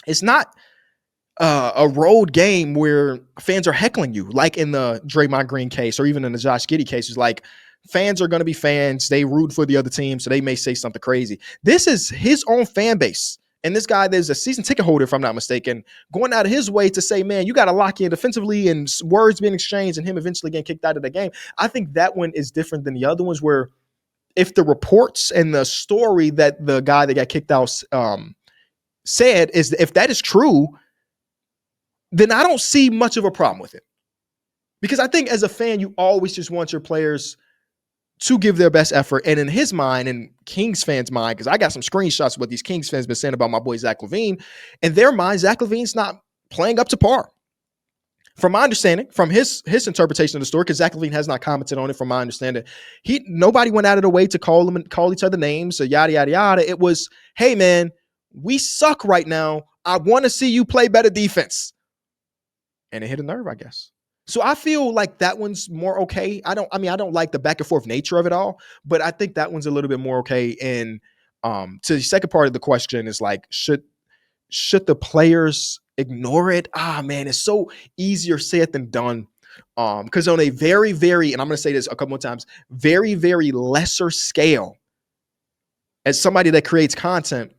it's not a road game where fans are heckling you, like in the Draymond Green case or even in the Josh Giddey case. It's like fans are going to be fans. They root for the other team, so they may say something crazy. This is his own fan base. And this guy, there's a season ticket holder, if I'm not mistaken, going out of his way to say, man, you got to lock in defensively, and words being exchanged and him eventually getting kicked out of the game. I think that one is different than the other ones, where if the reports and the story that the guy that got kicked out said is, if that is true, then I don't see much of a problem with it. Because I think as a fan, you always just want your players to give their best effort. And in his mind, and Kings fans' mind, because I got some screenshots of what these Kings fans been saying about my boy Zach LaVine, in their mind, Zach LaVine's not playing up to par. From my understanding, from his interpretation of the story, because Zach LaVine has not commented on it, from my understanding, nobody went out of the way to call them and call each other names, so yada, yada, yada. It was, hey, man, we suck right now. I want to see you play better defense. And it hit a nerve, I guess. So I feel like that one's more okay. I don't like the back and forth nature of it all, but I think that one's a little bit more okay. And to the second part of the question is like, should the players ignore it? Man, it's so easier said than done. Because on a very, very, and I'm going to say this a couple more times, very, very lesser scale, as somebody that creates content,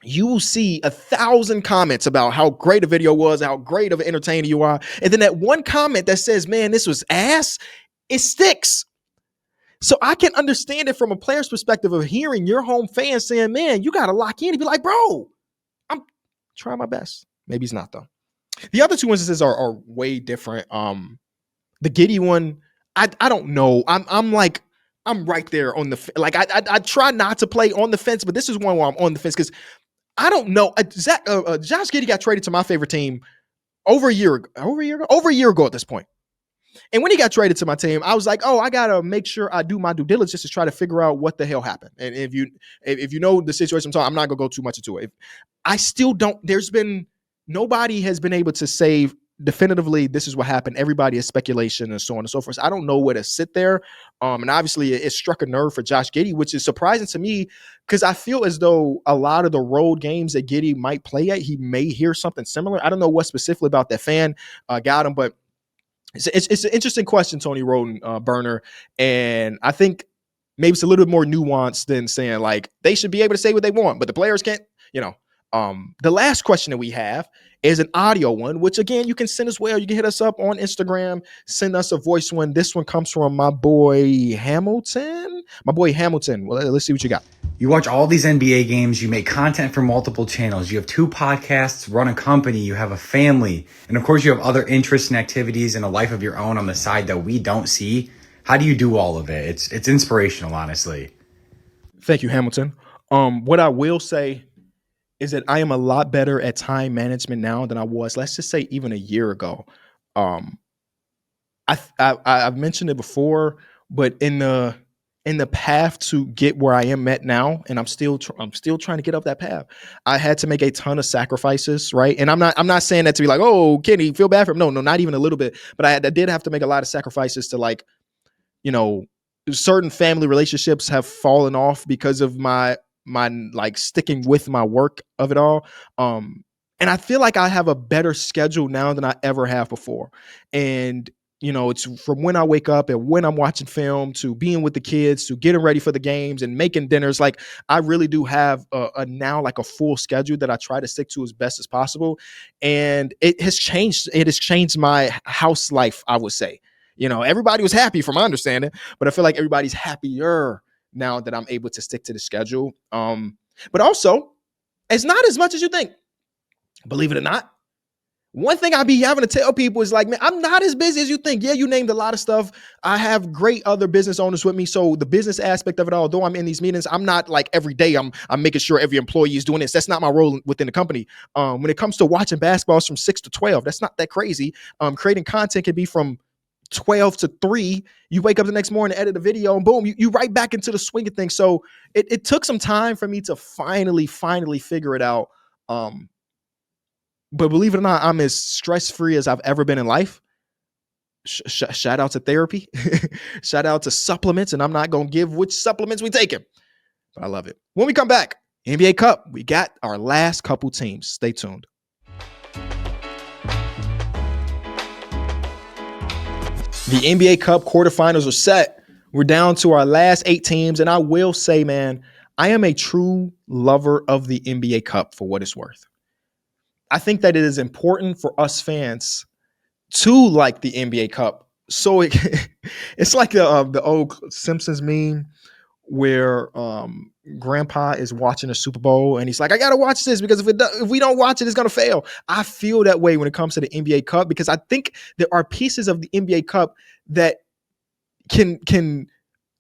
you will see 1,000 comments about how great a video was, how great of an entertainer you are. And then that one comment that says, man, this was ass, it sticks. So I can understand it from a player's perspective of hearing your home fans saying, man, you got to lock in and be like, bro, I'm trying my best. Maybe he's not, though. The other two instances are way different. The Giddey one, I don't know. I'm right there on the, like, I try not to play on the fence, but this is one where I'm on the fence, because I don't know. Josh Giddey got traded to my favorite team over a year ago at this point. And when he got traded to my team, I was like, oh, I gotta make sure I do my due diligence to try to figure out what the hell happened. And if you know the situation I'm talking, I'm not gonna go too much into it. I still don't. Nobody has been able to say definitively this is what happened. Everybody is speculation and so on and so forth. So I don't know where to sit there. And obviously it struck a nerve for Josh Giddey, which is surprising to me, because I feel as though a lot of the road games that Giddey might play at, he may hear something similar. I don't know what specifically about that fan got him, but it's an interesting question, Tony Rotenberner. And I think maybe it's a little bit more nuanced than saying like they should be able to say what they want, but the players can't, the last question that we have is an audio one, which again, you can send us you can hit us up on Instagram, send us a voice one. This one comes from my boy Hamilton. Well, let's see what you got. You watch all these NBA games, you make content for multiple channels, you have 2 podcasts, run a company, you have a family, and of course you have other interests and activities and a life of your own on the side that we don't see. How do you do all of it? It's inspirational, honestly. Thank you, Hamilton. What I will say is that I am a lot better at time management now than I was, let's just say, even a year ago. I've mentioned it before, but in the path to get where I am at now, and I'm still trying to get up that path, I had to make a ton of sacrifices, right? And I'm not saying that to be like, oh, Kenny, feel bad for him. No, not even a little bit. But I did have to make a lot of sacrifices to, like, certain family relationships have fallen off because of my like sticking with my work of it all. And I feel like I have a better schedule now than I ever have before. And it's from when I wake up and when I'm watching film to being with the kids to getting ready for the games and making dinners. Like, I really do have a now like a full schedule that I try to stick to as best as possible. And it has changed my house life, I would say. Everybody was happy from my understanding, but I feel like everybody's happier now that I'm able to stick to the schedule. But also, it's not as much as you think. Believe it or not, One thing I be having to tell people is like, man, I'm not as busy as you think. Yeah, you named a lot of stuff. I have great other business owners with me. So the business aspect of it, although I'm in these meetings, I'm not like every day I'm making sure every employee is doing this. That's not my role within the company. When it comes to watching basketballs from 6 to 12, that's not that crazy. Creating content can be from 12 to 3. You wake up the next morning, edit a video, and boom, you right back into the swing of things. So it took some time for me to finally figure it out. But believe it or not, I'm as stress free as I've ever been in life. Shout out to therapy. Shout out to supplements. And I'm not going to give which supplements we taking, but I love it. When we come back, NBA Cup, we got our last couple teams. Stay tuned. The NBA Cup quarterfinals are set. We're down to our last 8 teams. And I will say, man, I am a true lover of the NBA Cup for what it's worth. I think that it is important for us fans to like the NBA Cup. So it's like the old Simpsons meme where Grandpa is watching a Super Bowl and he's like, I gotta watch this because if we don't watch it, it's gonna fail. I feel that way when it comes to the NBA Cup because I think there are pieces of the NBA Cup that can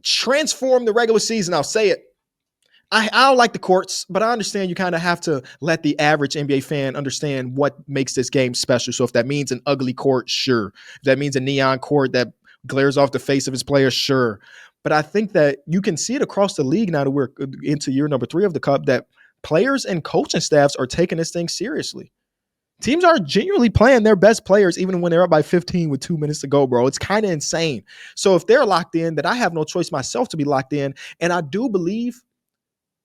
transform the regular season. I'll say it. I don't like the courts, but I understand you kind of have to let the average NBA fan understand what makes this game special. So if that means an ugly court, sure. If that means a neon court that glares off the face of its players, sure. But I think that you can see it across the league now that we're into year number 3 of the Cup that players and coaching staffs are taking this thing seriously. Teams are genuinely playing their best players even when they're up by 15 with 2 minutes to go, bro. It's kind of insane. So if they're locked in, that I have no choice myself to be locked in. And I do believe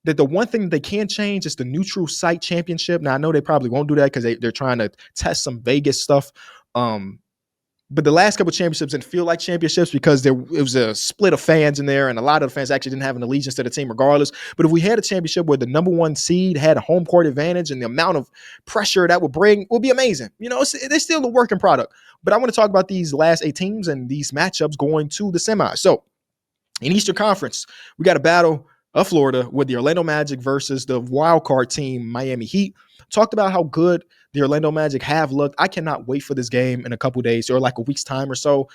that the one thing that they can change is the neutral site championship. Now, I know they probably won't do that because they're trying to test some Vegas stuff. But the last couple of championships didn't feel like championships because it was a split of fans in there, and a lot of the fans actually didn't have an allegiance to the team regardless. But if we had a championship where the number 1 seed had a home court advantage and the amount of pressure that would bring would be amazing. You know, it's still a working product. But I want to talk about these last 8 teams and these matchups going to the semis. So in Eastern Conference, we got a battle of Florida with the Orlando Magic versus the wild card team, Miami Heat. Talked about how good the Orlando Magic have looked. I cannot wait for this game in a couple days or like a week's time or so.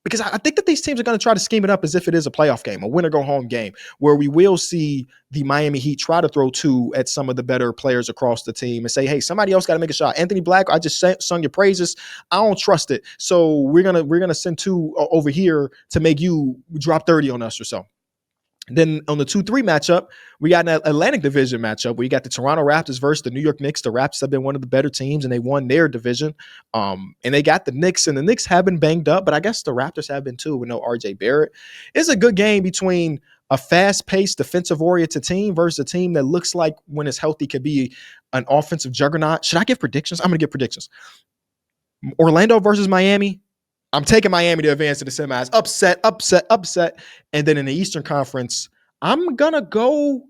Because I think that these teams are going to try to scheme it up as if it is a playoff game, a win-or-go-home game, where we will see the Miami Heat try to throw 2 at some of the better players across the team and say, hey, somebody else got to make a shot. Anthony Black, I just sung your praises. I don't trust it. So we're gonna send 2 over here to make you drop 30 on us or so. Then on the 2-3 matchup, we got an Atlantic Division matchup. We got the Toronto Raptors versus the New York Knicks. The Raptors have been one of the better teams, and they won their division. And they got the Knicks, and the Knicks have been banged up, but I guess the Raptors have been too with no RJ Barrett. It's a good game between a fast-paced, defensive-oriented team versus a team that looks like when it's healthy could be an offensive juggernaut. Should I give predictions? I'm going to give predictions. Orlando versus Miami. I'm taking Miami to advance to the semis. Upset. And then in the Eastern Conference, I'm gonna go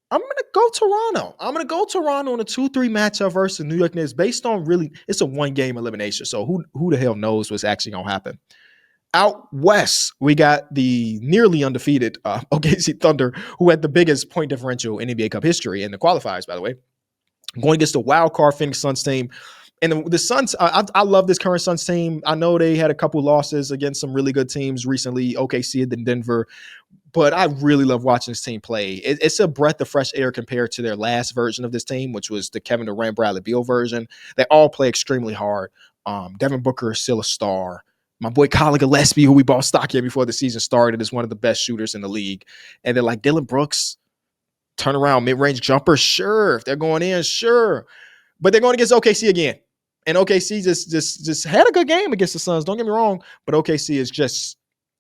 Toronto. I'm gonna go Toronto in a 2-3 matchup versus New York Knicks based on really it's a 1-game elimination. So who the hell knows what's actually gonna happen? Out west, we got the nearly undefeated OKC Thunder, who had the biggest point differential in NBA Cup history in the qualifiers, by the way, going against the wild card Phoenix Suns team. And the Suns, I love this current Suns team. I know they had a couple losses against some really good teams recently, OKC and then Denver, but I really love watching this team play. It's a breath of fresh air compared to their last version of this team, which was the Kevin Durant, Bradley Beal version. They all play extremely hard. Devin Booker is still a star. My boy Colin Gillespie, who we bought stock here before the season started, is one of the best shooters in the league. And then like Dylan Brooks, turnaround mid-range jumper, sure. If they're going in, sure. But they're going against OKC again. And OKC just had a good game against the Suns. Don't get me wrong, but OKC is just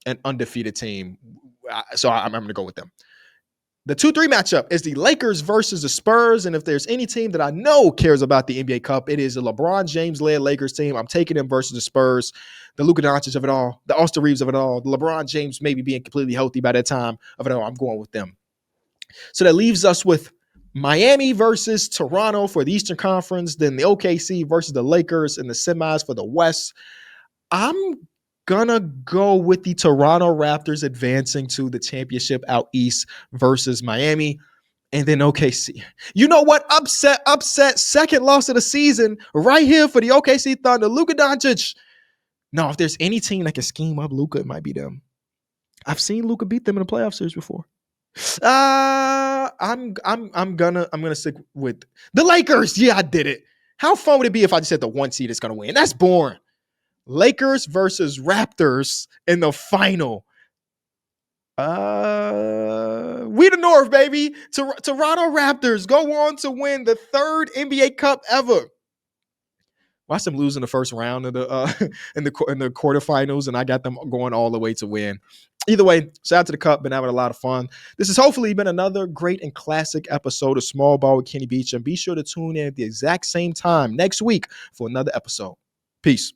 an undefeated team. So I'm going to go with them. The 2-3 matchup is the Lakers versus the Spurs. And if there's any team that I know cares about the NBA Cup, it is the LeBron James-led Lakers team. I'm taking them versus the Spurs, the Luka Doncic of it all, the Austin Reeves of it all, the LeBron James maybe being completely healthy by that time of it all. I'm going with them. So that leaves us with Miami versus Toronto for the Eastern Conference, then the OKC versus the Lakers in the semis for the West. I'm gonna go with the Toronto Raptors advancing to the championship out east versus Miami. And then OKC. You know what? Upset, second loss of the season right here for the OKC Thunder. Luka Doncic. No, if there's any team that can scheme up Luka, it might be them. I've seen Luka beat them in a playoff series before. I'm gonna stick with the Lakers. Yeah, I did it. How fun would it be if I just said the one seed is gonna win? That's boring. Lakers versus Raptors in the final. We the North, baby. Toronto Raptors go on to win the third NBA Cup ever. Watch them lose in the first round of the in the quarterfinals, and I got them going all the way to win. Either way, shout out to the Cup. Been having a lot of fun. This has hopefully been another great and classic episode of Small Ball with Kenny Beecham. Be sure to tune in at the exact same time next week for another episode. Peace.